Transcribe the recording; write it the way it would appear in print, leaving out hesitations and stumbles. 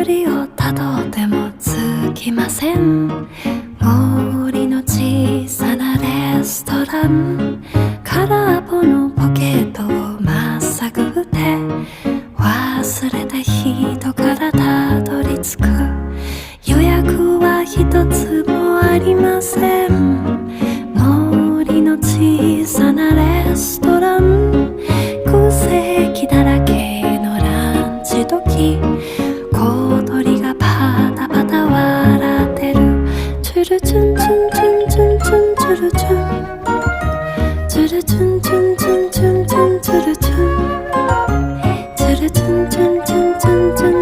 りをたどってもつきません。森の小さなレストラン、空っぽのポケットをまっさぐって忘れた人からたどり着く。予約は一つもありません。森の小さなレストラン、空席だらけのランチ時、小鳥がパタパタ笑ってる。チュルチュンチュンチュンチュンチュンチュルチュン、チュルチュンチュンチュンチュンチュンチュルチュン、チュルチュンチュンチュンチュンチュン